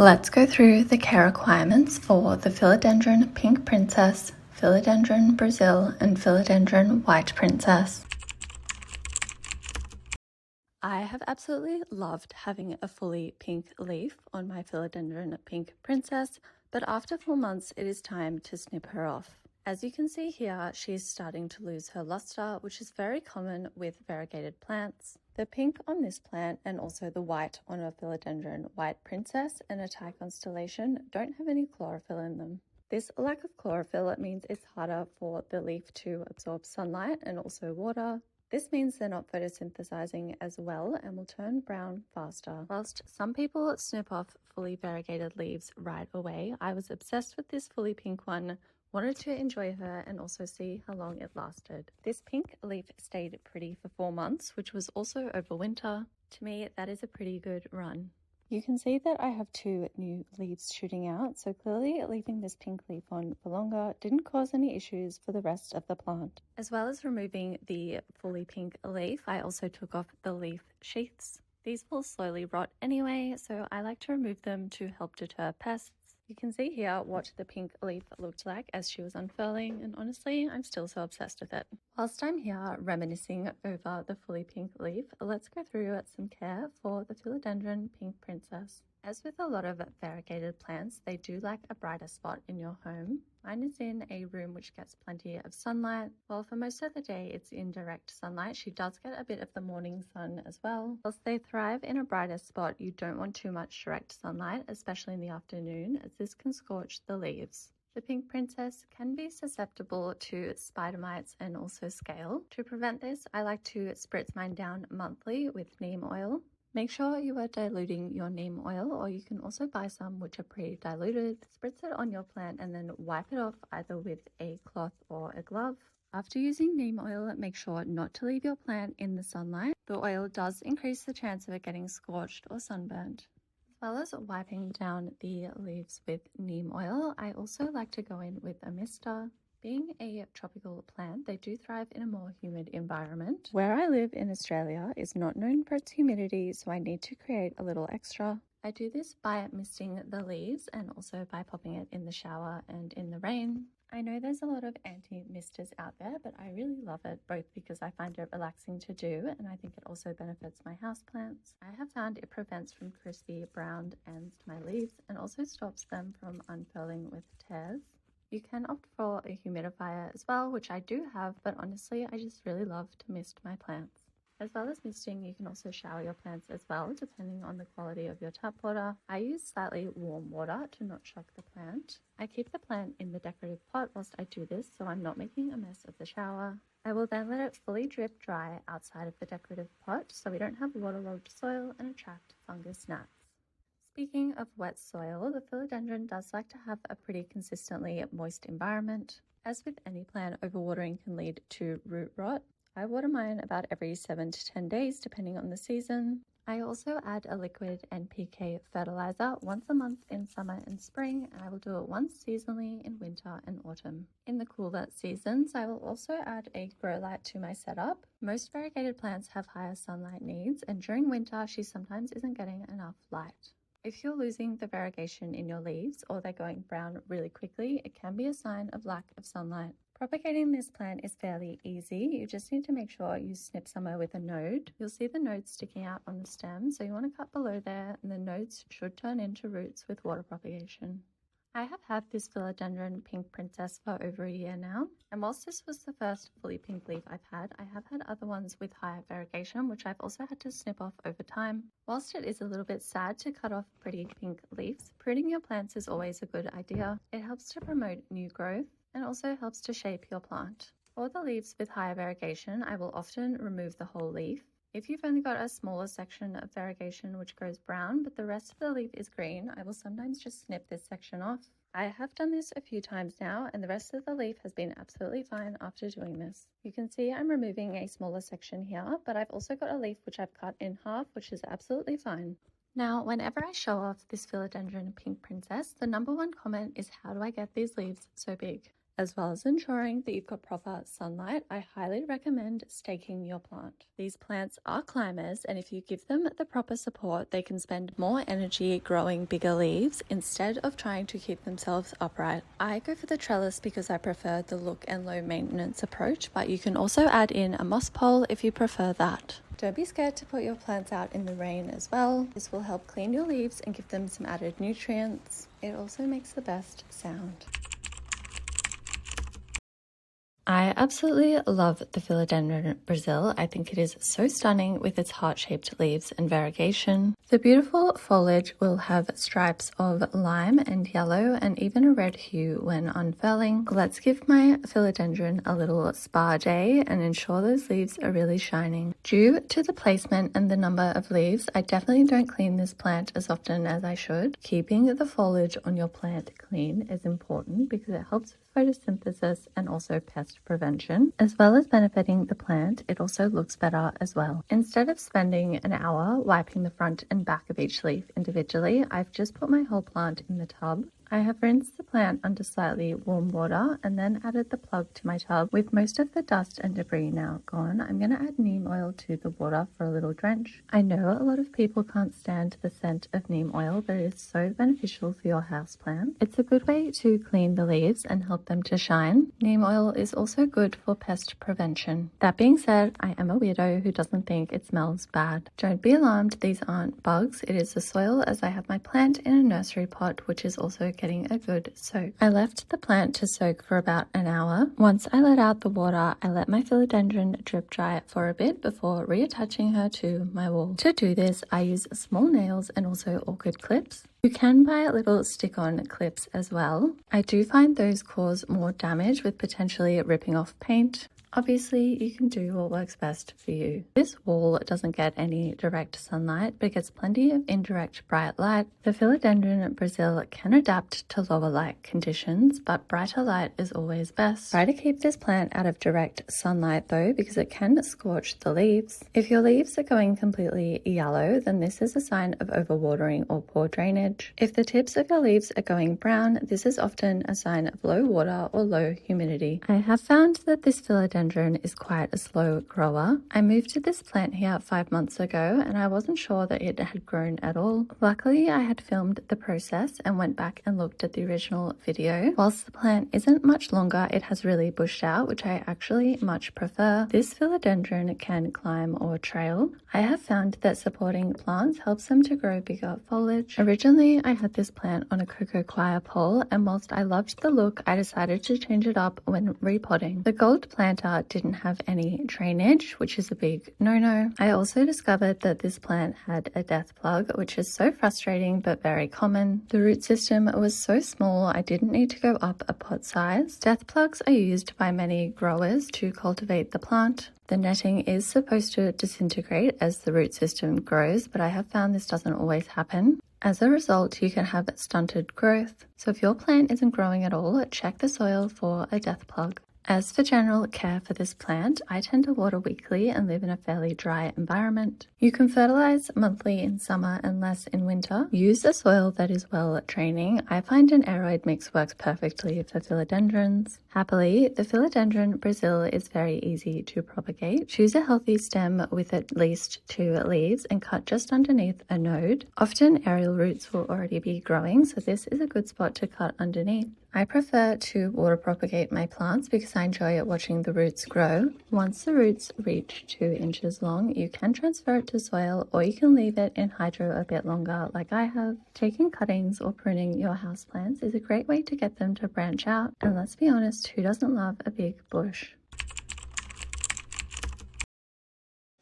Let's go through the care requirements for the Philodendron Pink Princess, Philodendron Brasil, and Philodendron White Princess. I have absolutely loved having a fully pink leaf on my Philodendron Pink Princess, but after 4 months it is time to snip her off. As you can see here, she's starting to lose her luster, which is very common with variegated plants. The pink on this plant and also the white on a Philodendron White Princess and a Thai constellation don't have any chlorophyll in them. This lack of chlorophyll means it's harder for the leaf to absorb sunlight and also water. This means they're not photosynthesizing as well and will turn brown faster. Whilst some people snip off fully variegated leaves right away, I was obsessed with this fully pink one, wanted to enjoy her and also see how long it lasted. This pink leaf stayed pretty for 4 months, which was also over winter. To me, that is a pretty good run. You can see that I have 2 new leaves shooting out, so clearly leaving this pink leaf on for longer didn't cause any issues for the rest of the plant. As well as removing the fully pink leaf, I also took off the leaf sheaths. These will slowly rot anyway, so I like to remove them to help deter pests. You can see here what the pink leaf looked like as she was unfurling, and honestly, I'm still so obsessed with it. Whilst I'm here reminiscing over the fully pink leaf, let's go through some care for the Philodendron Pink Princess. As with a lot of variegated plants, they do like a brighter spot in your home. Mine is in a room which gets plenty of sunlight. While for most of the day it's in direct sunlight, she does get a bit of the morning sun as well. Whilst they thrive in a brighter spot, you don't want too much direct sunlight, especially in the afternoon, as this can scorch the leaves. The Pink Princess can be susceptible to spider mites and also scale. To prevent this, I like to spritz mine down monthly with neem oil. Make sure you are diluting your neem oil, or you can also buy some which are pre-diluted. Spritz it on your plant and then wipe it off either with a cloth or a glove. After using neem oil, make sure not to leave your plant in the sunlight. The oil does increase the chance of it getting scorched or sunburned. As well as wiping down the leaves with neem oil, I also like to go in with a mister. Being a tropical plant, they do thrive in a more humid environment. Where I live in Australia is not known for its humidity, so I need to create a little extra. I do this by misting the leaves and also by popping it in the shower and in the rain. I know there's a lot of anti-misters out there, but I really love it, both because I find it relaxing to do and I think it also benefits my houseplants. I have found it prevents from crispy browned ends to my leaves and also stops them from unfurling with tears. You can opt for a humidifier as well, which I do have, but honestly, I just really love to mist my plants. As well as misting, you can also shower your plants as well, depending on the quality of your tap water. I use slightly warm water to not shock the plant. I keep the plant in the decorative pot whilst I do this, so I'm not making a mess of the shower. I will then let it fully drip dry outside of the decorative pot, so we don't have waterlogged soil and attract fungus gnats. Speaking of wet soil, the philodendron does like to have a pretty consistently moist environment. As with any plant, overwatering can lead to root rot. I water mine about every 7 to 10 days depending on the season. I also add a liquid NPK fertilizer once a month in summer and spring, and I will do it once seasonally in winter and autumn. In the cooler seasons, I will also add a grow light to my setup. Most variegated plants have higher sunlight needs, and during winter she sometimes isn't getting enough light. If you're losing the variegation in your leaves or they're going brown really quickly, it can be a sign of lack of sunlight. Propagating this plant is fairly easy. You just need to make sure you snip somewhere with a node. You'll see the nodes sticking out on the stem, so you want to cut below there, and the nodes should turn into roots with water propagation. I have had this Philodendron Pink Princess for over a year now, and whilst this was the first fully pink leaf I've had, I have had other ones with higher variegation, which I've also had to snip off over time. Whilst it is a little bit sad to cut off pretty pink leaves, pruning your plants is always a good idea. It helps to promote new growth and also helps to shape your plant. For the leaves with higher variegation, I will often remove the whole leaf. If you've only got a smaller section of variegation which goes brown, but the rest of the leaf is green, I will sometimes just snip this section off. I have done this a few times now, and the rest of the leaf has been absolutely fine after doing this. You can see I'm removing a smaller section here, but I've also got a leaf which I've cut in half, which is absolutely fine. Now, whenever I show off this Philodendron Pink Princess, the number one comment is, how do I get these leaves so big? As well as ensuring that you've got proper sunlight, I highly recommend staking your plant. These plants are climbers, and if you give them the proper support, they can spend more energy growing bigger leaves instead of trying to keep themselves upright. I go for the trellis because I prefer the look and low maintenance approach, but you can also add in a moss pole if you prefer that. Don't be scared to put your plants out in the rain as well. This will help clean your leaves and give them some added nutrients. It also makes the best sound. I absolutely love the Philodendron Brasil. I think it is so stunning with its heart-shaped leaves and variegation. The beautiful foliage will have stripes of lime and yellow and even a red hue when unfurling. Let's give my philodendron a little spa day and ensure those leaves are really shining. Due to the placement and the number of leaves, I definitely don't clean this plant as often as I should. Keeping the foliage on your plant clean is important because it helps photosynthesis and also pest prevention. As well as benefiting the plant, it also looks better as well. Instead of spending an hour wiping the front and back of each leaf individually, I've just put my whole plant in the tub. I have rinsed the plant under slightly warm water and then added the plug to my tub. With most of the dust and debris now gone, I'm going to add neem oil to the water for a little drench. I know a lot of people can't stand the scent of neem oil, but it is so beneficial for your houseplant. It's a good way to clean the leaves and help them to shine. Neem oil is also good for pest prevention. That being said, I am a weirdo who doesn't think it smells bad. Don't be alarmed, these aren't bugs. It is the soil, as I have my plant in a nursery pot, which is also getting a good soak. I left the plant to soak for about an hour. Once I let out the water, I let my philodendron drip dry for a bit before reattaching her to my wall. To do this, I use small nails and also orchid clips. You can buy little stick-on clips as well. I do find those cause more damage with potentially ripping off paint. Obviously, you can do what works best for you. This wall doesn't get any direct sunlight, but gets plenty of indirect bright light. The Philodendron Brasil can adapt to lower light conditions, but brighter light is always best. Try to keep this plant out of direct sunlight though, because it can scorch the leaves. If your leaves are going completely yellow, then this is a sign of overwatering or poor drainage. If the tips of your leaves are going brown, this is often a sign of low water or low humidity. I have found that this philodendron is quite a slow grower. I moved to this plant here 5 months ago and I wasn't sure that it had grown at all. Luckily, I had filmed the process and went back and looked at the original video. Whilst the plant isn't much longer, it has really bushed out, which I actually much prefer. This philodendron can climb or trail. I have found that supporting plants helps them to grow bigger foliage. Originally, I had this plant on a cocoa coir pole, and whilst I loved the look, I decided to change it up when repotting. The gold planter didn't have any drainage, which is a big no-no. I also discovered that this plant had a death plug, which is so frustrating but very common. The root system was so small, I didn't need to go up a pot size. Death plugs are used by many growers to cultivate the plant. The netting is supposed to disintegrate as the root system grows, but I have found this doesn't always happen. As a result, you can have stunted growth. So if your plant isn't growing at all, check the soil for a death plug. As for general care for this plant, I tend to water weekly and live in a fairly dry environment. You can fertilize monthly in summer and less in winter. Use a soil that is well draining. I find an aeroid mix works perfectly for philodendrons. Happily, the Philodendron Brasil is very easy to propagate. Choose a healthy stem with at least 2 leaves and cut just underneath a node. Often aerial roots will already be growing, so this is a good spot to cut underneath. I prefer to water propagate my plants because I enjoy watching the roots grow. Once the roots reach 2 inches long, you can transfer it to soil or you can leave it in hydro a bit longer like I have. Taking cuttings or pruning your houseplants is a great way to get them to branch out, and let's be honest, who doesn't love a big bush?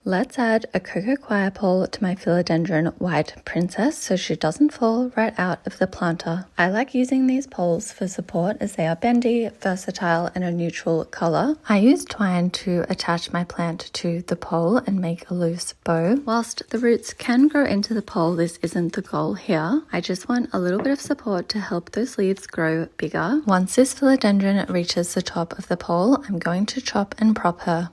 Let's add a cocoa coir pole to my Philodendron White Princess so she doesn't fall right out of the planter. I like using these poles for support as they are bendy, versatile, and a neutral color. I use twine to attach my plant to the pole and make a loose bow. Whilst the roots can grow into the pole, this isn't the goal here. I just want a little bit of support to help those leaves grow bigger. Once this philodendron reaches the top of the pole, I'm going to chop and prop her.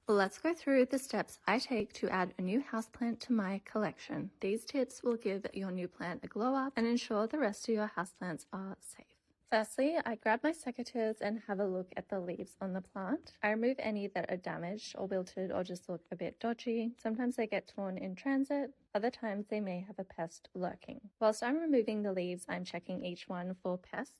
Let's go through the steps I take to add a new houseplant to my collection. These tips will give your new plant a glow up and ensure the rest of your houseplants are safe. Firstly, I grab my secateurs and have a look at the leaves on the plant. I remove any that are damaged or wilted or just look a bit dodgy. Sometimes they get torn in transit, other times they may have a pest lurking. Whilst I'm removing the leaves, I'm checking each one for pests.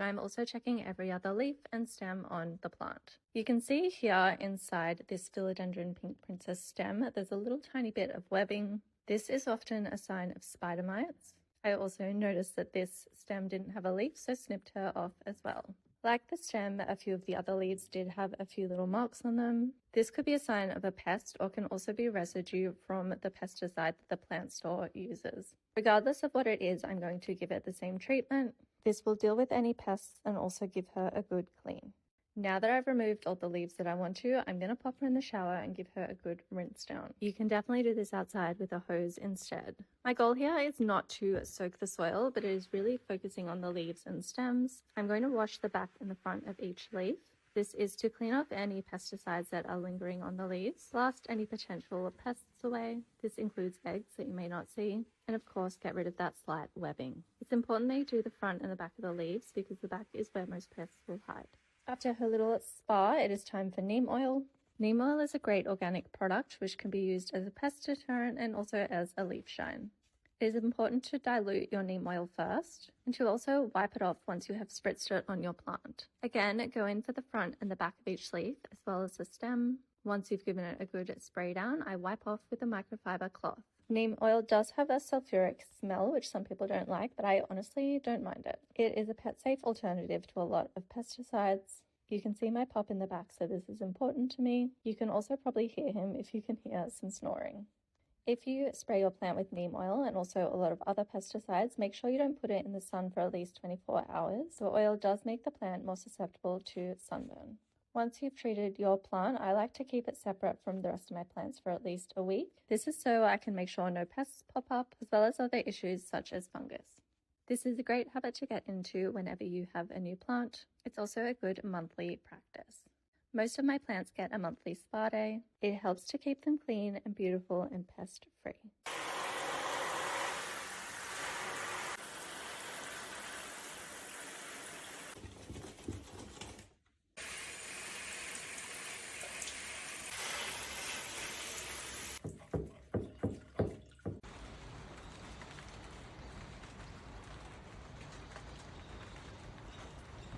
I'm also checking every other leaf and stem on the plant. You can see here inside this Philodendron Pink Princess stem, there's a little tiny bit of webbing. This is often a sign of spider mites. I also noticed that this stem didn't have a leaf, so snipped her off as well. Like the stem, a few of the other leaves did have a few little marks on them. This could be a sign of a pest or can also be residue from the pesticide that the plant store uses. Regardless of what it is, I'm going to give it the same treatment. This will deal with any pests and also give her a good clean. Now that I've removed all the leaves that I want to, I'm going to pop her in the shower and give her a good rinse down. You can definitely do this outside with a hose instead. My goal here is not to soak the soil, but it is really focusing on the leaves and stems. I'm going to wash the back and the front of each leaf. This is to clean off any pesticides that are lingering on the leaves, blast any potential pests away. This includes eggs that you may not see, and of course get rid of that slight webbing. It's important that you do the front and the back of the leaves because the back is where most pests will hide. After her little spa, it is time for neem oil. Neem oil is a great organic product which can be used as a pest deterrent and also as a leaf shine. It is important to dilute your neem oil first and to also wipe it off once you have spritzed it on your plant. Again, go in for the front and the back of each leaf as well as the stem. Once you've given it a good spray down, I wipe off with a microfiber cloth. Neem oil does have a sulfuric smell, which some people don't like, but I honestly don't mind it. It is a pet-safe alternative to a lot of pesticides. You can see my pup in the back, so this is important to me. You can also probably hear him if you can hear some snoring. If you spray your plant with neem oil and also a lot of other pesticides, make sure you don't put it in the sun for at least 24 hours. The oil does make the plant more susceptible to sunburn. Once you've treated your plant, I like to keep it separate from the rest of my plants for at least a week. This is so I can make sure no pests pop up, as well as other issues such as fungus. This is a great habit to get into whenever you have a new plant. It's also a good monthly practice. Most of my plants get a monthly spa day. It helps to keep them clean and beautiful and pest-free.